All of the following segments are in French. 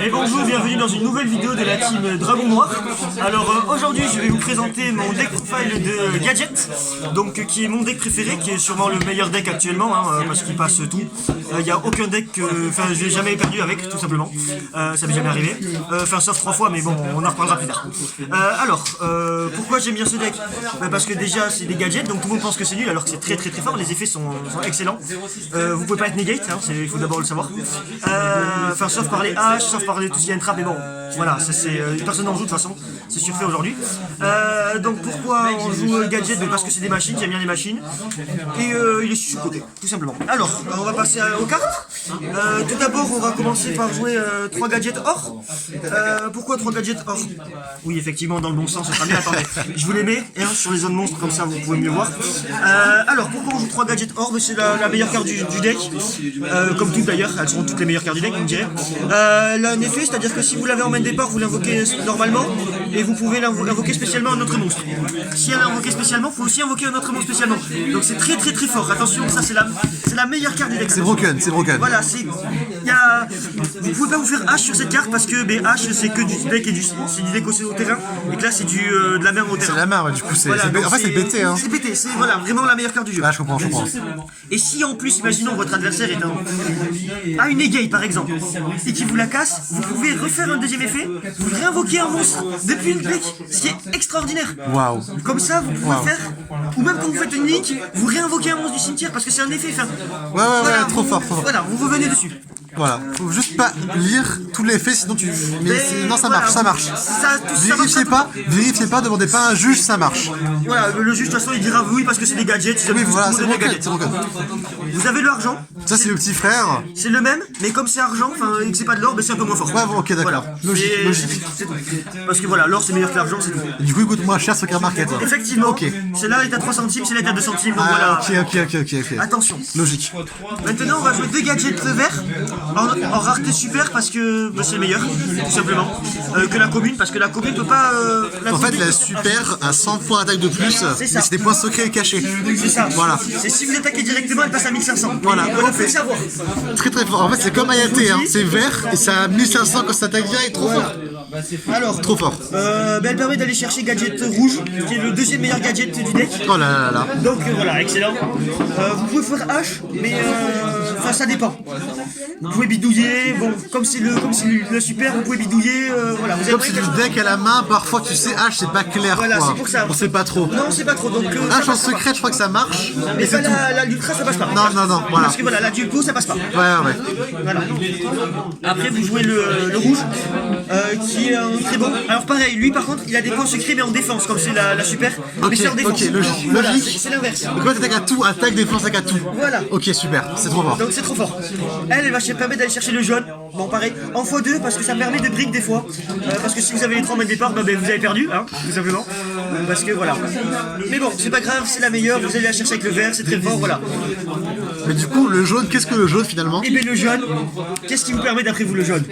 Et bonjour, bienvenue dans une nouvelle vidéo de la team Dragon Noir. Alors aujourd'hui je vais vous présenter mon deck profile de Gadget, donc qui est mon deck préféré, qui est sûrement le meilleur deck actuellement, parce qu'il passe tout. Il n'y a aucun deck, enfin je l'ai jamais perdu avec, tout simplement. Ça m'est jamais arrivé. Enfin sauf 3 fois, mais bon, on en reparlera plus tard. Pourquoi j'aime bien ce deck? Parce que déjà c'est des gadgets, donc tout le monde pense que c'est nul alors que c'est très fort, les effets sont excellents. Vous pouvez pas être negate, il faut d'abord le savoir. Enfin sauf par les haches, sauf par tout ce qui est entrave, mais bon, voilà, ça c'est personne n'en joue de toute façon, c'est surfait aujourd'hui. Donc pourquoi on joue gadget? Parce que c'est des machines, j'aime bien les machines, et il est sous-côté, tout simplement. Alors, on va passer aux cartes. Tout d'abord, on va commencer par jouer 3 gadgets or. Pourquoi 3 gadgets or? Oui, effectivement, dans le bon sens, c'est très bien, attendez, je vous les mets sur les zones monstres, comme ça vous pouvez mieux voir. Alors, pourquoi on joue 3 gadgets or? C'est la meilleure carte du deck, comme toutes d'ailleurs, elles seront toutes les meilleures cartes du deck, vous me direz. Elle a un effet, c'est-à-dire que si vous l'avez en main départ, vous l'invoquez normalement, et vous pouvez l'invoquer spécialement un autre monstre. Si elle est invoquée spécialement, il faut aussi invoquer un autre monstre spécialement. Donc c'est très fort, attention, ça c'est la meilleure carte du deck. C'est broken, c'est broken. Voilà, vous pouvez pas vous faire H sur cette carte parce que H c'est que du deck et c'est du deck au terrain, et que là c'est de la main au terrain. C'est la main, ouais, du coup c'est... Voilà, en fait c'est BT, hein. C'est BT, c'est voilà, vraiment la meilleure carte du jeu. Ah, je comprends. Et si en plus, imaginons votre adversaire a une negate par exemple, et qu'il vous la casse, vous pouvez refaire un deuxième effet, vous réinvoquer un monstre depuis le deck, ce qui est extraordinaire. Waouh. Comme ça, vous pouvez faire, ou même quand vous faites une link, vous réinvoquez un monstre du cimetière parce que c'est un effet. Enfin, ouais, trop fort. Voilà, vous revenez dessus. Voilà, faut juste pas lire tous les faits, sinon tu... Mais sinon ça marche, ça marche. Vérifiez pas, demandez pas à un juge, ça marche. Voilà, le juge de toute façon il dira oui parce que c'est des gadgets. Oui, voilà, c'est bon. Vous avez le argent. Ça c'est le petit frère. C'est le même, mais comme c'est argent, et que c'est pas de l'or, c'est un peu moins fort. Ouais, bon, ok, d'accord. Voilà. Logique. Parce que voilà, l'or c'est meilleur que l'argent, c'est tout. Et du coup, il coûte moins cher sur Car Market. Effectivement, ok. Celle-là est à 3 centimes, celle-là est à 2 centimes, donc voilà. Ok. Attention. Logique. Maintenant, on va jouer 2 gadgets verts en rareté super parce que c'est le meilleur, tout simplement. Que la commune, parce que la commune peut pas. En fait, la super a 100 points d'attaque de plus, mais c'est des points secrets et cachés. C'est ça. Voilà. C'est si vous attaquez directement, elle passe à 1500. Voilà, faut le savoir. Très fort. En fait, c'est comme Ayaté, hein. C'est vert et ça a 1500 quand ça attaque direct, trop fort. Alors, trop fort. Elle permet d'aller chercher gadget rouge, qui est le deuxième meilleur gadget du deck. Oh là là. Donc voilà, excellent. Vous pouvez faire H, mais ça dépend. Vous pouvez bidouiller, bon, comme c'est le super, vous pouvez bidouiller, voilà. Comme c'est du deck à la main, parfois tu sais H c'est pas clair. Voilà, quoi. c'est pour ça. On sait pas trop. Non, c'est pas trop. Donc H en secret, je crois que ça marche. Mais pas l'ultra, ça passe pas. Non, voilà. Parce que voilà, la duo, ça passe pas. Ouais. Voilà. Après, vous jouez le rouge, qui est un très bon. Alors pareil, lui par contre, il a des points secrets mais en défense, comme c'est la super. Mais c'est en défense. Ok, logique. Voilà, c'est l'inverse. Donc toi t'attaques à tout, attaque, défense, attaque à tout. Voilà. Ok, super, c'est trop fort. Donc c'est trop fort. Elle va permettre d'aller chercher le jaune. Bon, pareil, en x2 parce que ça permet de brick des fois. Parce que si vous avez les 3 mètres départ, vous avez perdu, hein, tout simplement. Parce que voilà. Mais bon, c'est pas grave, c'est la meilleure. Vous allez la chercher avec le vert, c'est très fort, voilà. Mais du coup, le jaune, qu'est-ce que le jaune finalement? Et bien le jaune, qu'est-ce qui vous permet d'après vous le jaune?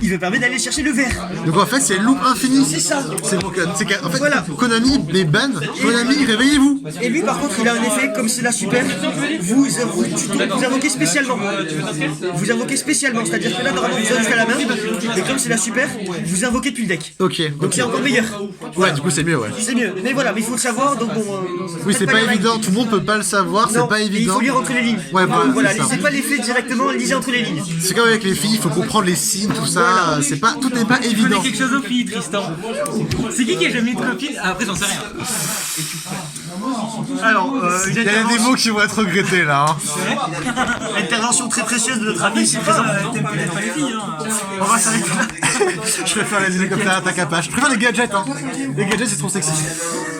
Il vous permet d'aller chercher le vert. Donc en fait, c'est loop infini. C'est ça. C'est broken. En fait, voilà. Konami, les ban, Konami, réveillez-vous. Et lui, par contre, il a un effet, comme c'est la super, vous invoquez spécialement. Vous invoquez spécialement, c'est-à-dire que là, normalement, vous avez jusqu'à la main, et comme c'est la super, vous invoquez depuis le deck. Ok. Donc c'est encore meilleur. Ouais, du coup, c'est mieux, ouais. C'est mieux. Mais voilà, mais il faut le savoir, donc bon. Oui, c'est pas évident, tout le monde peut pas le savoir, c'est pas évident. Il faut lire entre les lignes. Ouais, voilà, lisez pas l'effet directement, lisez entre les lignes. C'est comme avec les filles, il faut comprendre les signes, tout ça. C'est pas, tout n'est pas Je évident. connais quelque chose aux filles, Tristan. C'est qui a jamais eu de copine? Après, j'en sais rien. Alors, il y a des mots qui vont être regrettés là. Intervention très précieuse de notre ami ici présent. T'aimes peut-être pas les filles, hein. On va s'arrêter là. Je préfère les hélicoptères à tacapage. Je préfère les gadgets, hein. Les gadgets, c'est trop sexy.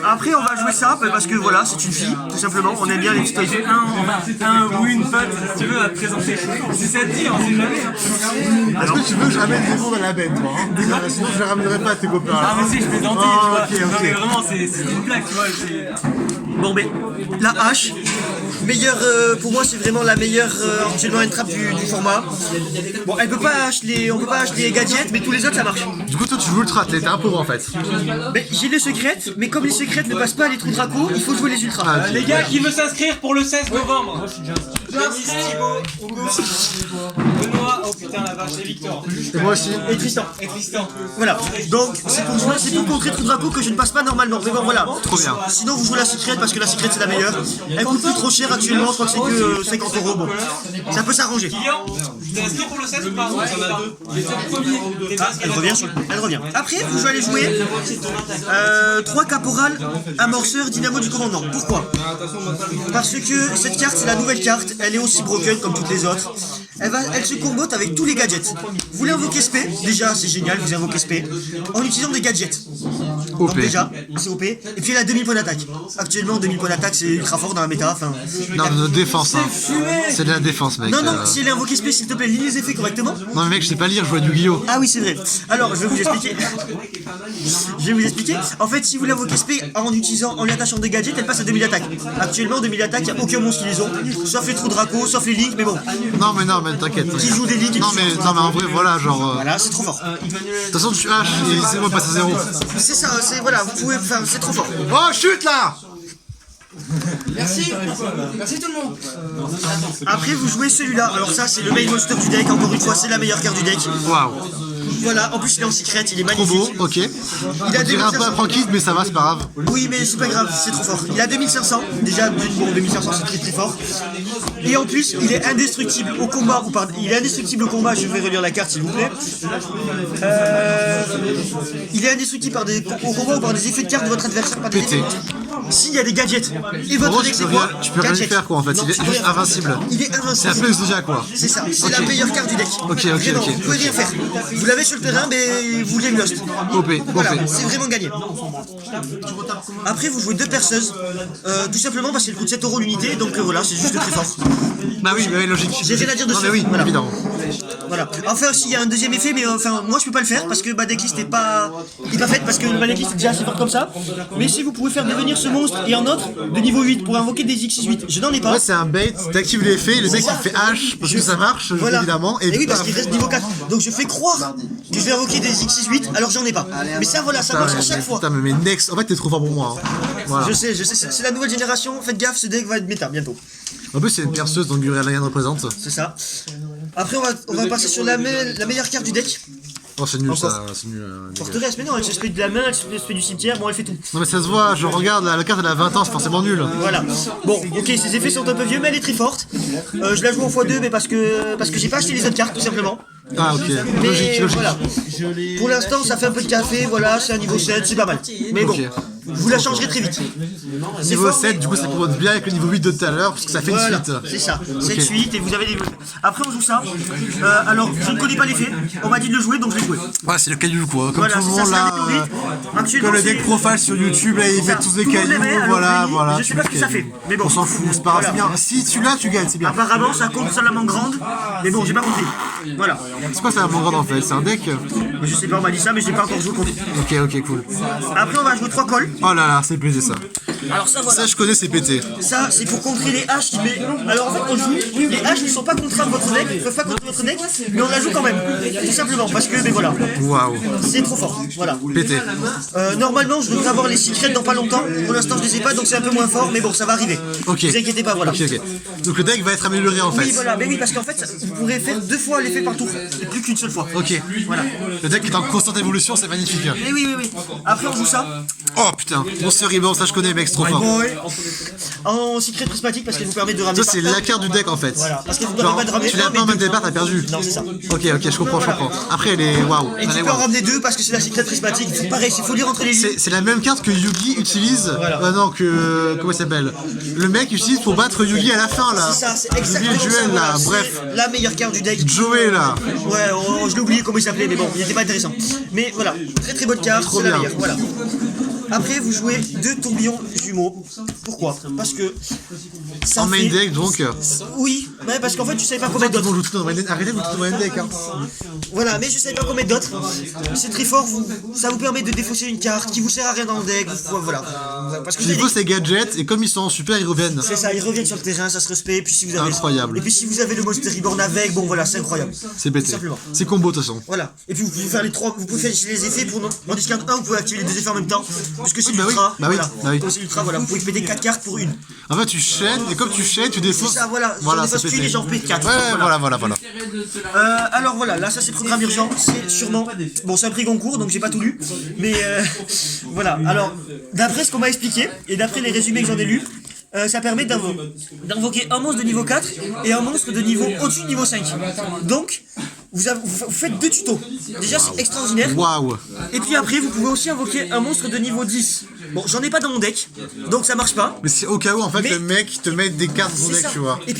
Après, on va jouer ça parce que voilà, c'est une fille, tout simplement. On aime bien les petites toys. J'ai un ou une pote, si tu veux, à te présenter. Si ça te dit, on sait jamais. Hein. Est-ce que tu veux que je ramène des mondes à la bête, toi hein? Sinon, je les ramènerai pas à tes copains. Ah, mais si, je plaisantais, tu vois. Ok. Non, mais vraiment, c'est une blague, tu vois. Bon, mais la hache, meilleure, pour moi, c'est vraiment la meilleure actuellement une trappe du format. Bon, on peut pas acheter les gadgets, mais tous les autres ça marche. Du coup, toi, tu joues ultra, t'es un pauvre en fait. Mais j'ai les secrètes, mais comme les secrètes ne passent pas à les trous Draco, il faut jouer les ultras. Ah, Les gars, qui veut s'inscrire pour le 16 novembre? Denis, Thibaut, Hugo, Benoît, Oh putain la vache, et Victor. Et moi aussi. Et Tristan. Et Tristan. Voilà, donc c'est pour jouer, c'est pour contrer Trou Draco que je ne passe pas normalement. Mais bon voilà. Trop bien. Sinon vous jouez la secrète parce que la secrète c'est la meilleure. Elle coûte plus trop cher actuellement, je crois que c'est que 50 €. Bon, ça peut s'arranger. Kylian, t'es inscrit pour le 16 ou pas? T'en as deux. Ah, elle revient. Après, vous allez jouer 3 caporal, amorceur, dynamo du commandant. Pourquoi? Parce que cette carte, c'est la nouvelle carte. Elle est aussi broken comme toutes les autres. Elle se combote avec tous les gadgets. Vous voulez invoquer SP? Déjà, c'est génial, vous invoquez SP. En utilisant des gadgets. Donc OP. déjà, c'est OP. Et puis elle a 2000 points d'attaque. Actuellement, 2000 points d'attaque, c'est ultra fort dans la méta. Enfin, Non, de notre défense, hein. C'est de la défense, mec. non, si elle est invoquée SP, s'il te plaît, lis les effets correctement. Non, mais mec, je sais pas lire, je vois du Yu-Gi-Oh! Ah oui, c'est vrai. Alors, je vais vous expliquer. En fait, si vous l'invoquez SP en lui attachant des gadgets, elle passe à 2000 attaques. Actuellement, 2000 attaques, il n'y a aucun monstre qui les ont. Sauf les Trou Draco, sauf les Link, mais bon. Non, mais t'inquiète. Qui joue des Link et Non, qui mais joue- en vrai, voilà, genre. Voilà, c'est trop fort. De toute façon, tu haches et c'est moi passe à 0. C'est ça, voilà, vous pouvez. Enfin, c'est trop fort. Oh, chute là! Merci tout le monde. Après, vous jouez celui-là. Alors, ça, c'est le main monster du deck. Encore une fois, c'est la meilleure carte du deck. Waouh. Voilà, en plus, il est en secret, il est Trop magnifique. beau, ok. Il a On dirait un peu 2500. un Prankit, mais ça va, c'est pas grave. Oui, mais c'est pas grave, c'est trop fort. Il a 2500. Déjà, bon, 2500, c'est très fort. Et en plus, il est indestructible au combat. Il est indestructible au combat. Je vais relire la carte, s'il vous plaît. Il est indestructible au combat ou par des effets de carte de votre adversaire. Par des Pété. effets. S'il y a des gadgets. Et votre gros, deck, tu c'est peux quoi? rien- tu peux rien lui faire, quoi, en fait. Non, Il est tu peux juste rien faire. invincible. Il est C'est un invincible. peu déjà, quoi. C'est ça, c'est Ok. la meilleure carte du deck. Ok, Vraiment, ok. vous pouvez rien faire. Vous l'avez sur le terrain, mais vous l'avez lost. OP, Voilà, OP. c'est vraiment gagné. Après, vous jouez 2 perceuses, tout simplement parce qu'elle coûte 7 € l'unité, donc voilà, c'est juste très fort. Bah oui, logique. J'ai rien à dire dessus. Non, mais oui, Voilà. évidemment. Voilà. Enfin, s'il y a un deuxième effet, mais enfin, moi je peux pas le faire parce que ma decklist est pas faite parce que ma decklist est déjà assez forte comme ça. Mais si vous pouvez faire devenir ce monstre et un autre de niveau 8 pour invoquer des X68, je n'en ai pas. Ouais, c'est un bait, t'actives l'effet, le mec il fait H parce que ça marche, Voilà. évidemment. Et oui, parce paf. qu'il reste niveau 4. Donc je fais croire que je vais invoquer des X68 alors j'en ai pas. Mais ça, voilà, ça marche à chaque fois. Putain, mais next, en fait t'es trop fort pour moi. Hein. Voilà. Je sais, c'est la nouvelle génération. Faites gaffe, ce deck va être méta bientôt. En plus, c'est une perceuse, donc Gurren Lagann représente. C'est ça. Après, on va passer sur la meilleure carte du deck. Oh, c'est nul Encore. ça, c'est nul. Forteresse, mais non, elle se fait de la main, elle se fait du cimetière, bon, elle fait tout. Non, mais ça se voit, je regarde, la carte elle a 20 ans, c'est forcément nul. Voilà. Bon, ok, ses effets sont un peu vieux, mais elle est très forte. Je la joue en x2, mais parce que j'ai pas acheté les autres cartes, tout simplement. Ah, ok. Mais Logique. voilà. Pour l'instant, ça fait un peu de café, voilà, c'est un niveau 7, c'est pas mal. Mais bon, Ok. vous la changerez très vite. C'est Niveau fort, 7, mais- du coup, ça compense bien avec le niveau 8 de tout à l'heure, parce que ça fait Voilà, une suite. c'est ça, 7 suites et vous avez des... Après on joue ça, alors je ne connais pas l'effet, on m'a dit de le jouer donc je l'ai joué. Ouais, c'est le caillou, quoi. Comme Voilà, tout le c'est ça, monde c'est la là. météorite. Actuellement, Comme le c'est- deck profile sur YouTube, là, il fait tous des Tout le monde cailloux, l'aimait, alors voilà, oui, voilà. je sais pas ce que ça fait, mais bon. On s'en fout, c'est pas grave, c'est Voilà. bien. Si tu l'as, tu gagnes, c'est bien. Apparemment ça compte sur la main grande, mais bon j'ai pas compris. Voilà. C'est quoi ça, mon grand en fait? C'est un deck? Je sais pas, on m'a dit ça mais j'ai pas encore joué contre. Ok, cool. Après on va jouer 3 calls. Oh là là, c'est pété ça. Alors ça voilà. Ça, je connais, c'est pété. Ça, c'est pour contrer les haches qui met. Alors en fait, on joue. Les haches ne sont pas contraintes votre deck, ne peuvent pas contre votre deck, mais on la joue quand même. Tout simplement, parce que, mais voilà, Waouh. c'est trop fort. Voilà. Pété. Normalement, je devrais avoir les secrets dans pas longtemps. Pour l'instant, je les ai pas, donc c'est un peu moins fort, mais bon, ça va arriver. Ok. Ne vous inquiétez pas, voilà. Ok. Donc le deck va être amélioré en fait. Oui, voilà, mais oui, parce qu'en fait, vous pourrez faire 2 fois l'effet par tour, et plus qu'une seule fois. Ok. Voilà. Le deck est en constante évolution, c'est magnifique. Mais oui. Après, on joue ça. Oh putain, Monster Reborn, ça je connais, mec, c'est trop fort. Ouais. En secret prismatique, parce qu'elle vous permet de ramener. Ça, c'est par la carte du deck en fait. Voilà, parce qu'elle vous Genre, permet pas de ramener. tu l'as un, pas en mais main de deux. départ, t'as perdu. Non, c'est ça. Ok, je comprends. Après, elle est waouh. Et Elle tu est peux en waouh. ramener 2 parce que c'est la secret prismatique. C'est pareil, il faut lire entre les lignes. C'est la même carte que Yugi utilise. Voilà. Non, que. Comment il s'appelle? Le mec utilise pour battre Yugi à la fin là. C'est ça, c'est Yugi exactement et ça. Duel Voilà, là, c'est bref. la meilleure carte du deck. Joey là. Ouais, je l'ai oublié comment il s'appelait, mais bon, il était pas intéressant. Mais voilà, très bonne carte, c'est la bien. meilleure. Voilà. Après, vous jouez 2 tourbillons jumeaux. Pourquoi? Parce que ça En main fait- deck donc. Oui, ouais, parce qu'en fait, tu savais pas combien d'autres. Arrêtez de jouer tout dans main deck. Hein. Voilà, mais je savais pas combien d'autres. C'est très fort, ça vous permet de défausser une carte qui vous sert à rien dans le deck. Voilà. Parce que vous Il avez faut des- ces gadgets et comme ils sont super, ils reviennent. C'est ça, ils reviennent sur le terrain, ça se respecte. Et puis si vous avez Incroyable. Et puis si vous avez le Monster Reborn avec, bon voilà, c'est incroyable. C'est pété. Tout simplement. C'est combo de toute façon. Voilà. Et puis vous pouvez faire les 3, vous pouvez faire les effets pour en discard 1, vous pouvez activer les 2 effets en même temps. Parce que c'est Bah oui, ultra. bah oui, Voilà. bah oui. Comme c'est ultra, voilà. Vous pouvez péter 4 cartes pour une. En fait, tu chaînes, et comme tu chaînes, tu défausses. Ça, voilà. Voilà, J'en ça dépasse fait une et j'en pète 4. Ouais, voilà. Alors voilà, là ça c'est programme urgent, c'est sûrement... Bon c'est un prix concours donc j'ai pas tout lu, mais voilà, alors d'après ce qu'on m'a expliqué, et d'après les résumés que j'en ai lus, ça permet d'invoquer un monstre de niveau 4 et un monstre de niveau au-dessus de niveau 5. Donc, vous faites 2 tutos. Déjà c'est extraordinaire. Waouh. Et puis après vous pouvez aussi invoquer un monstre de niveau 10. Bon j'en ai pas dans mon deck, donc ça marche pas. Mais c'est au cas où, en fait, Mais- le mec te met des cartes dans son C'est deck, ça. tu vois. Et puis